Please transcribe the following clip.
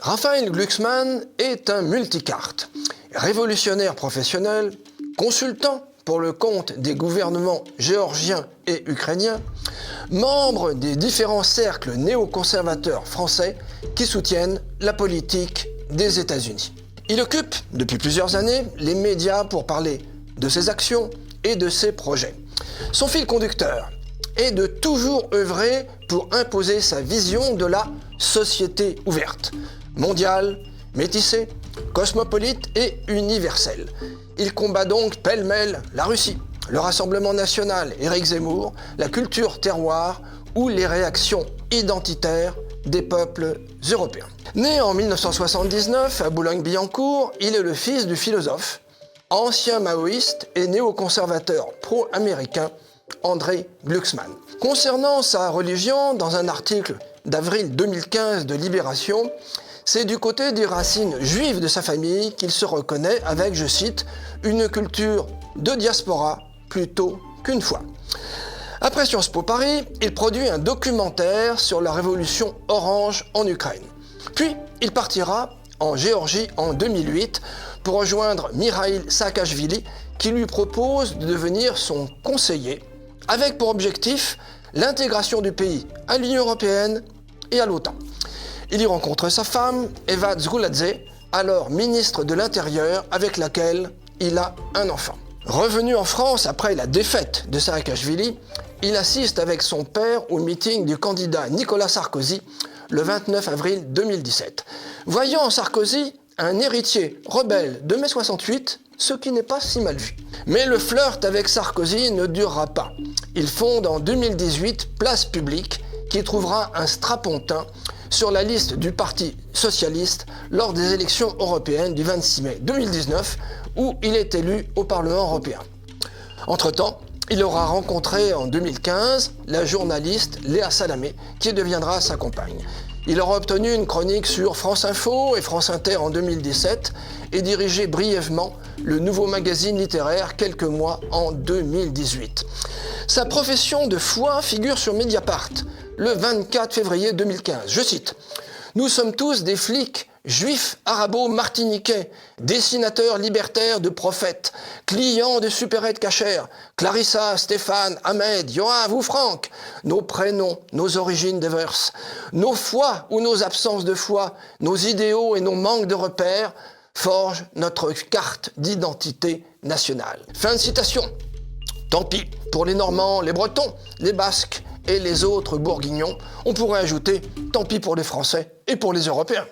Raphaël Glucksmann est un multicarte, révolutionnaire professionnel, consultant pour le compte des gouvernements géorgiens et ukrainiens, membre des différents cercles néoconservateurs français qui soutiennent la politique des États-Unis. Il occupe, depuis plusieurs années, les médias pour parler de ses actions et de ses projets. Son fil conducteur est de toujours œuvrer pour imposer sa vision de la société ouverte, mondiale, métissée, cosmopolite et universelle. Il combat donc pêle-mêle la Russie, le Rassemblement national, Éric Zemmour, la culture terroir ou les réactions identitaires des peuples européens. Né en 1979 à Boulogne-Billancourt, il est le fils du philosophe, ancien maoïste et néoconservateur pro-américain André Glucksmann. Concernant sa religion, dans un article d'avril 2015 de Libération, c'est du côté des racines juives de sa famille qu'il se reconnaît avec, je cite, « une culture de diaspora plutôt qu'une foi ». Après Sciences Po Paris, il produit un documentaire sur la révolution orange en Ukraine. Puis, il partira en Géorgie en 2008 pour rejoindre Mikhaïl Saakashvili qui lui propose de devenir son conseiller avec pour objectif l'intégration du pays à l'Union européenne et à l'OTAN. Il y rencontre sa femme, Eva Zgouladze, alors ministre de l'Intérieur, avec laquelle il a un enfant. Revenu en France après la défaite de Saakashvili, il assiste avec son père au meeting du candidat Nicolas Sarkozy le 29 avril 2017. Voyant en Sarkozy un héritier rebelle de mai 68, ce qui n'est pas si mal vu. Mais le flirt avec Sarkozy ne durera pas. Il fonde en 2018 Place Publique, qui trouvera un strapontin sur la liste du Parti socialiste lors des élections européennes du 26 mai 2019, où il est élu au Parlement européen. Entre-temps, il aura rencontré en 2015 la journaliste Léa Salamé, qui deviendra sa compagne. Il aura obtenu une chronique sur France Info et France Inter en 2017 et dirigé brièvement le nouveau magazine littéraire quelques mois en 2018. Sa profession de foi figure sur Mediapart le 24 février 2015. Je cite « Nous sommes tous des flics juifs arabo-martiniquais, dessinateurs libertaires de prophètes, clients de supérettes cachères, Clarissa, Stéphane, Ahmed, Yoav ou Franck, nos prénoms, nos origines diverses, nos foi ou nos absences de foi, nos idéaux et nos manques de repères forgent notre carte d'identité nationale. » Fin de citation. Tant pis pour les Normands, les Bretons, les Basques et les autres Bourguignons. On pourrait ajouter tant pis pour les Français et pour les Européens.